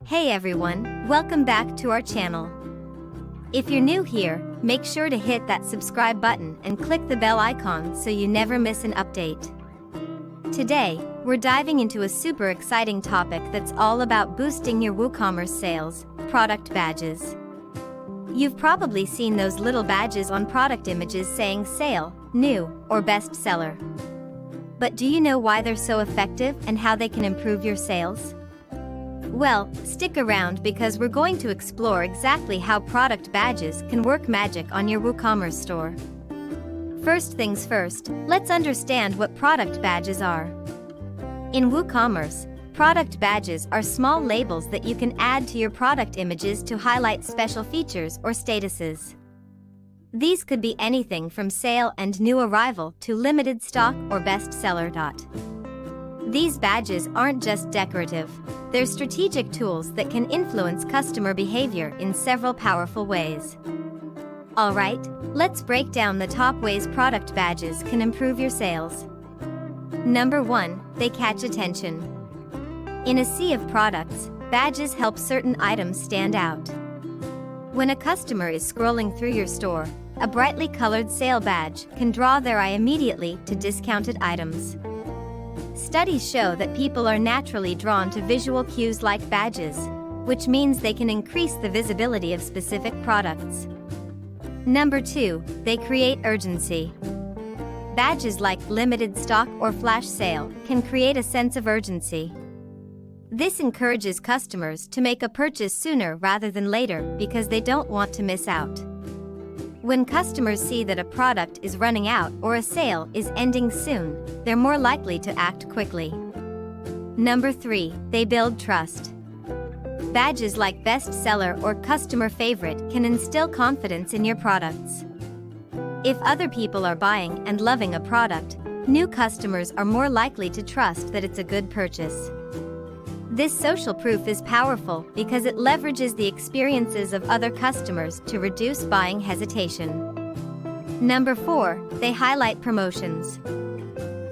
Hey everyone, welcome back to our channel. If you're new here, make sure to hit that subscribe button and click the bell icon so you never miss an update. Today, we're diving into a super exciting topic that's all about boosting your WooCommerce sales: product badges. You've probably seen those little badges on product images saying sale, new, or best seller. But do you know why they're so effective and how they can improve your sales? Well, stick around because we're going to explore exactly how product badges can work magic on your WooCommerce store. First things first, let's understand what product badges are. In WooCommerce, product badges are small labels that you can add to your product images to highlight special features or statuses. These could be anything from sale and new arrival to limited stock or best seller. These badges aren't just decorative, they're strategic tools that can influence customer behavior in several powerful ways. Alright, let's break down the top ways product badges can improve your sales. Number 1, they catch attention. In a sea of products, badges help certain items stand out. When a customer is scrolling through your store, a brightly colored sale badge can draw their eye immediately to discounted items. Studies show that people are naturally drawn to visual cues like badges, which means they can increase the visibility of specific products. Number 2, they create urgency. Badges like limited stock or flash sale can create a sense of urgency. This encourages customers to make a purchase sooner rather than later because they don't want to miss out. When customers see that a product is running out or a sale is ending soon, they're more likely to act quickly. Number 3, they build trust. Badges like best seller or customer favorite can instill confidence in your products. If other people are buying and loving a product, new customers are more likely to trust that it's a good purchase. This social proof is powerful because it leverages the experiences of other customers to reduce buying hesitation. Number 4, they highlight promotions.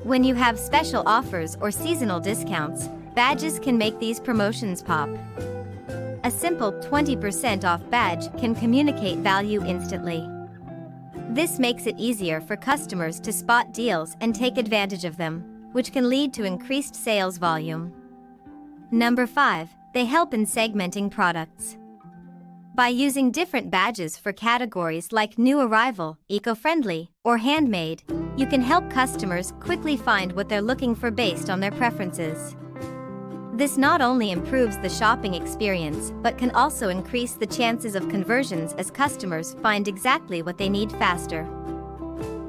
When you have special offers or seasonal discounts, badges can make these promotions pop. A simple 20% off badge can communicate value instantly. This makes it easier for customers to spot deals and take advantage of them, which can lead to increased sales volume. Number 5, they help in segmenting products. By using different badges for categories like new arrival, eco-friendly, or handmade, you can help customers quickly find what they're looking for based on their preferences. This not only improves the shopping experience but can also increase the chances of conversions as customers find exactly what they need faster.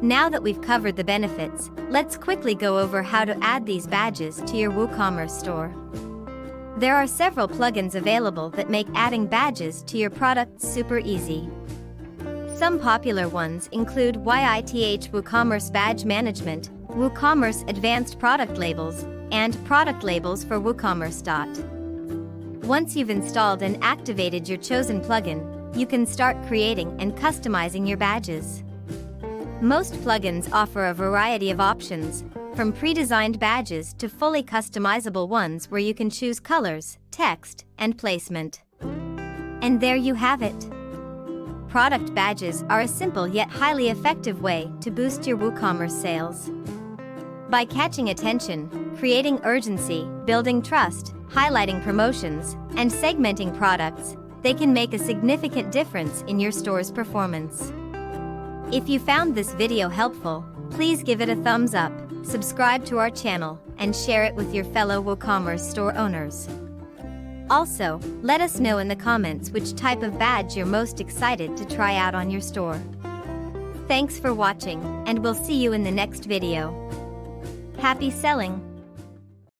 Now that we've covered the benefits, let's quickly go over how to add these badges to your WooCommerce store. There are several plugins available that make adding badges to your products super easy. Some popular ones include YITH WooCommerce Badge Management, WooCommerce Advanced Product Labels, and Product Labels for WooCommerce. Once you've installed and activated your chosen plugin, you can start creating and customizing your badges. Most plugins offer a variety of options, from pre-designed badges to fully customizable ones where you can choose colors, text, and placement. And there you have it. Product badges are a simple yet highly effective way to boost your WooCommerce sales. By catching attention, creating urgency, building trust, highlighting promotions, and segmenting products, they can make a significant difference in your store's performance. If you found this video helpful, please give it a thumbs up, subscribe to our channel, and share it with your fellow WooCommerce store owners. Also, let us know in the comments which type of badge you're most excited to try out on your store. Thanks for watching, and we'll see you in the next video. Happy selling!